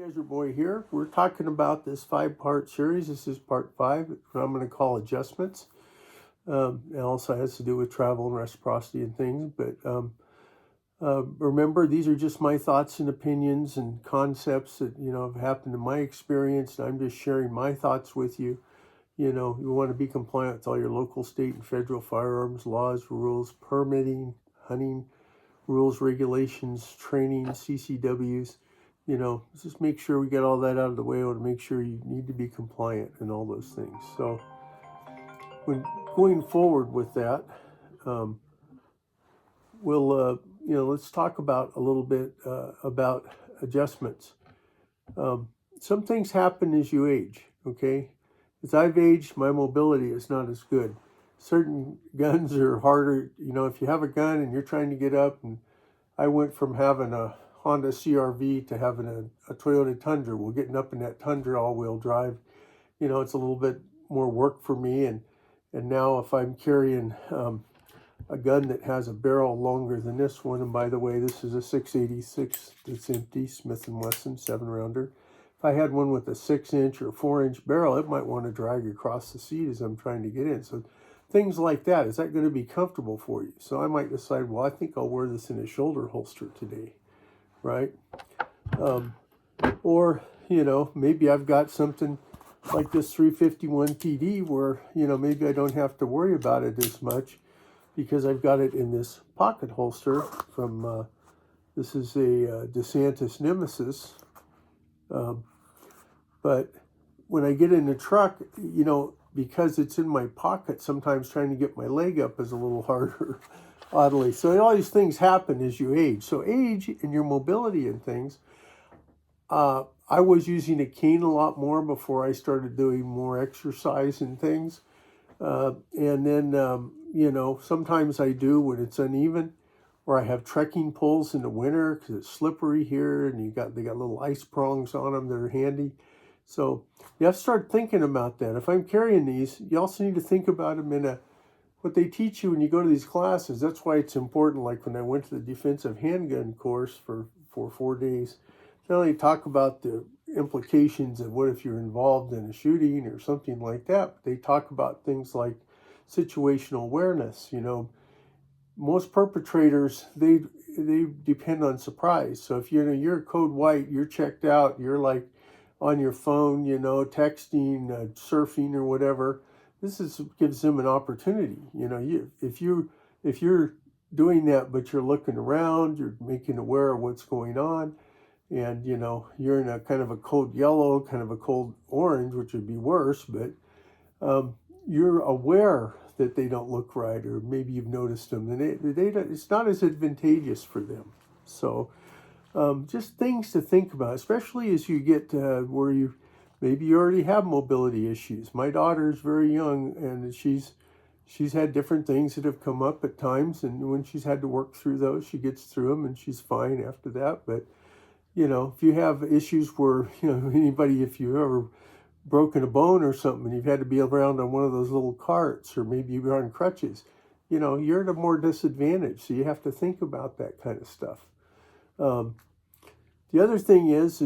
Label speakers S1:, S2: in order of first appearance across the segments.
S1: Desert Boy here. We're talking about this 5-part series. This is part 5, what I'm going to call adjustments. It also has to do with travel and reciprocity and things. But remember, these are just my thoughts and opinions and concepts that have happened in my experience. And I'm just sharing my thoughts with you. You want to be compliant with all your local, state, and federal firearms laws, rules, permitting, hunting rules, regulations, training, CCWs. Just make sure we get all that out of the way. I want to make sure you need to be compliant and all those things. So when going forward with that, let's talk about a little bit about adjustments. Some things happen as you age, okay? As I've aged, my mobility is not as good. Certain guns are harder. If you have a gun and you're trying to get up, and I went from having a Honda CRV to having a Toyota Tundra. Well, getting up in that Tundra all-wheel drive, it's a little bit more work for me. And now if I'm carrying a gun that has a barrel longer than this one, and by the way, this is a 686 that's empty, Smith & Wesson 7-rounder. If I had one with a 6-inch or 4-inch barrel, it might want to drag across the seat as I'm trying to get in. So things like that, is that going to be comfortable for you? So I might decide, well, I think I'll wear this in a shoulder holster today. Right? Or, maybe I've got something like this 351 PD where, maybe I don't have to worry about it as much because I've got it in this pocket holster from, this is a DeSantis Nemesis. But when I get in the truck, because it's in my pocket, sometimes trying to get my leg up is a little harder. Oddly. So all these things happen as you age. So age and your mobility and things. I was using a cane a lot more before I started doing more exercise and things. And then, sometimes I do when it's uneven, or I have trekking poles in the winter because it's slippery here, and they got little ice prongs on them that are handy. So you have to start thinking about that. If I'm carrying these, you also need to think about them in what they teach you when you go to these classes. That's why it's important. Like when I went to the defensive handgun course for 4 days, they only talk about the implications of what if you're involved in a shooting or something like that. But they talk about things like situational awareness. Most perpetrators, they depend on surprise. So if you're code white, you're checked out, you're like on your phone, texting, surfing or whatever. This gives them an opportunity. If you're doing that, but you're looking around, you're making aware of what's going on, and you're in a kind of a cold yellow, kind of a cold orange, which would be worse, but you're aware that they don't look right, or maybe you've noticed them, and it's not as advantageous for them. So just things to think about, especially as you get where maybe you already have mobility issues. My daughter's very young, and she's had different things that have come up at times, and when she's had to work through those, she gets through them, and she's fine after that. But, if you have issues where, if you've ever broken a bone or something, and you've had to be around on one of those little carts, or maybe you're on crutches, you're at a more disadvantage, so you have to think about that kind of stuff. The other thing is,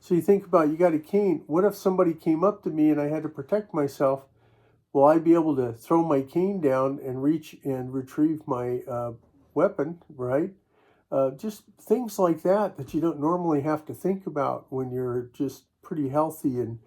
S1: so you think about, you got a cane. What if somebody came up to me and I had to protect myself? Will I be able to throw my cane down and reach and retrieve my weapon, right? Just things like that you don't normally have to think about when you're just pretty healthy and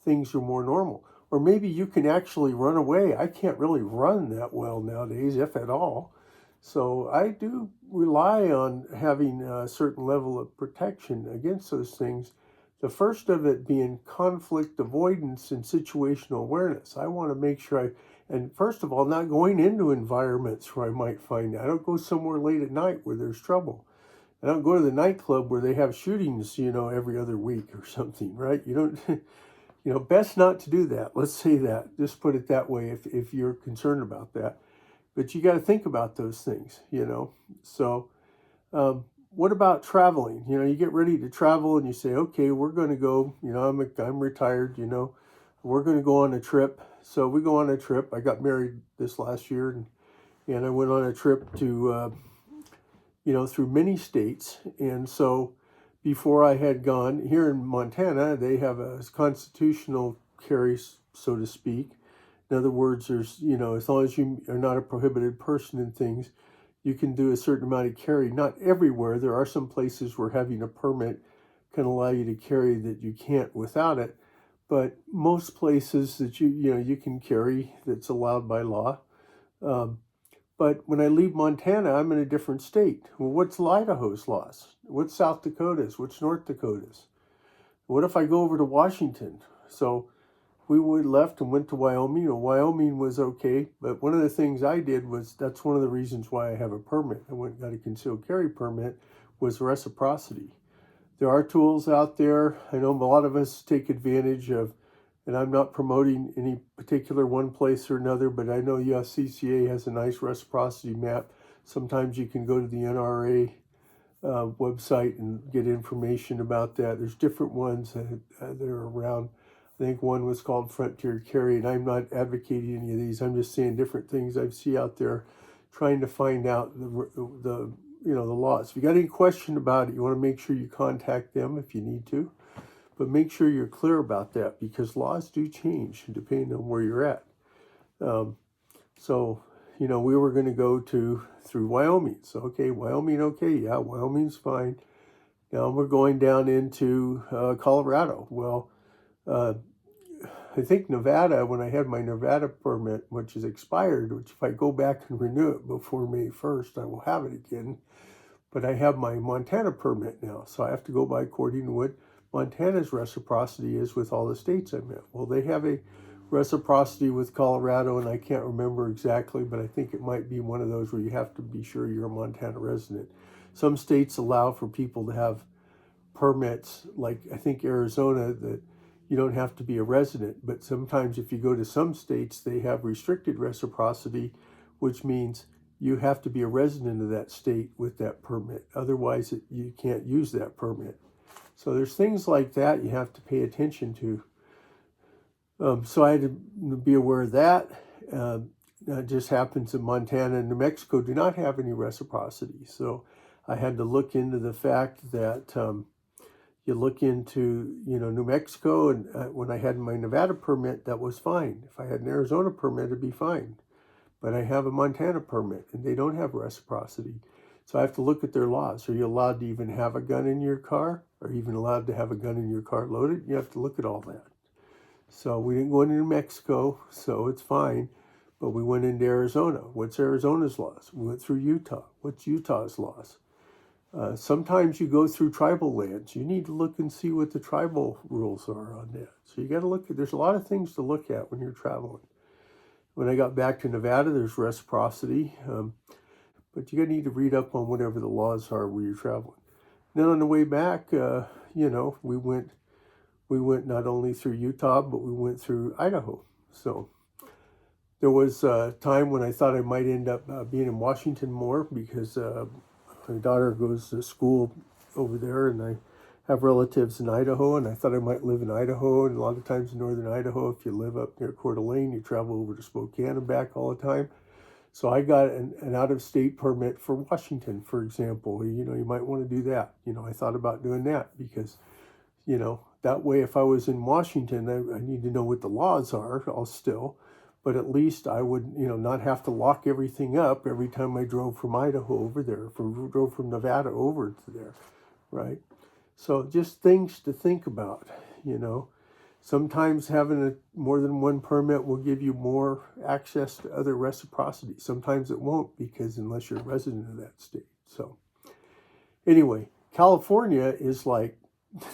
S1: things are more normal. Or maybe you can actually run away. I can't really run that well nowadays, if at all. So I do rely on having a certain level of protection against those things. The first of it being conflict avoidance and situational awareness. I want to make sure and first of all, not going into environments where I might find out. I don't go somewhere late at night where there's trouble. I don't go to the nightclub where they have shootings, every other week or something, right? You don't, best not to do that. Let's say that. Just put it that way if you're concerned about that. But you got to think about those things, So, what about traveling? You get ready to travel and you say, okay, we're going to go, I'm retired, we're going to go on a trip. So we go on a trip. I got married this last year, and I went on a trip to, through many states. And so before I had gone, here in Montana, they have a constitutional carry, so to speak. In other words, there's, as long as you are not a prohibited person in things, you can do a certain amount of carry. Not everywhere. There are some places where having a permit can allow you to carry that you can't without it. But most places that you can carry that's allowed by law. But when I leave Montana, I'm in a different state. Well, what's Idaho's laws? What's South Dakota's? What's North Dakota's? What if I go over to Washington? So we left and went to Wyoming. Wyoming was okay, but one of the things I did was, that's one of the reasons why I have a permit. I went and got a concealed carry permit, was reciprocity. There are tools out there. I know a lot of us take advantage of, and I'm not promoting any particular one place or another, but I know USCCA has a nice reciprocity map. Sometimes you can go to the NRA website and get information about that. There's different ones that are around. I think one was called Frontier Carry, and I'm not advocating any of these. I'm just saying different things I see out there, trying to find out the laws. If you got any question about it, you want to make sure you contact them if you need to. But make sure you're clear about that, because laws do change depending on where you're at. We were going to go through Wyoming. So, okay, Wyoming, okay, yeah, Wyoming's fine. Now we're going down into Colorado. Well, I think Nevada, when I had my Nevada permit, which is expired, which if I go back and renew it before May 1st, I will have it again. But I have my Montana permit now, so I have to go by according to what Montana's reciprocity is with all the states I'm in. Well, they have a reciprocity with Colorado, and I can't remember exactly, but I think it might be one of those where you have to be sure you're a Montana resident. Some states allow for people to have permits, like I think Arizona, that you don't have to be a resident, but sometimes if you go to some states, they have restricted reciprocity, which means you have to be a resident of that state with that permit. Otherwise, you can't use that permit. So there's things like that you have to pay attention to. So I had to be aware of that. It just happens in Montana and New Mexico do not have any reciprocity. So I had to look into the fact that you look into, New Mexico, and when I had my Nevada permit, that was fine. If I had an Arizona permit, it'd be fine. But I have a Montana permit, and they don't have reciprocity. So I have to look at their laws. Are you allowed to even have a gun in your car? Are you even allowed to have a gun in your car loaded? You have to look at all that. So we didn't go into New Mexico, so it's fine. But we went into Arizona. What's Arizona's laws? We went through Utah. What's Utah's laws? Sometimes you go through tribal lands. You need to look and see what the tribal rules are on that. So you got to look at, there's a lot of things to look at when you're traveling. When I got back to Nevada, there's reciprocity. But you need to read up on whatever the laws are where you're traveling. Then on the way back, we went not only through Utah, but we went through Idaho. So there was a time when I thought I might end up being in Washington more, because my daughter goes to school over there, and I have relatives in Idaho, and I thought I might live in Idaho. And a lot of times in northern Idaho, if you live up near Coeur d'Alene, you travel over to Spokane and back all the time. So I got an out-of-state permit for Washington, for example. You might want to do that. I thought about doing that because, that way if I was in Washington, I need to know what the laws are, but at least I would, not have to lock everything up every time I drove from Idaho over there, drove from Nevada over to there, right? So just things to think about, Sometimes having more than one permit will give you more access to other reciprocity. Sometimes it won't, because unless you're a resident of that state. So anyway, California is like,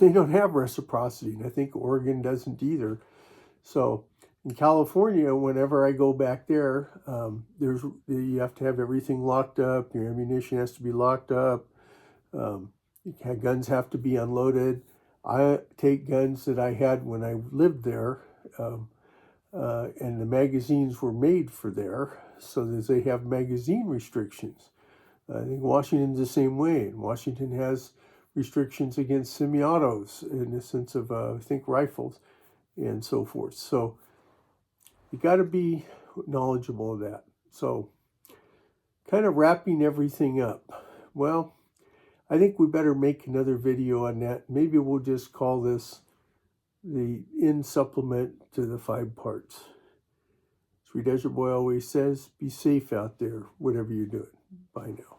S1: they don't have reciprocity, and I think Oregon doesn't either. So in California, whenever I go back there, you have to have everything locked up. Your ammunition has to be locked up. Guns have to be unloaded. I take guns that I had when I lived there, and the magazines were made for there, so that they have magazine restrictions. I think Washington's the same way. And Washington has restrictions against semi-autos in the sense of, I think, rifles and so forth. So you got to be knowledgeable of that. So kind of wrapping everything up. Well, I think we better make another video on that. Maybe we'll just call this the in supplement to the 5 parts. Sweet Desert Boy always says, be safe out there, whatever you're doing. Bye now.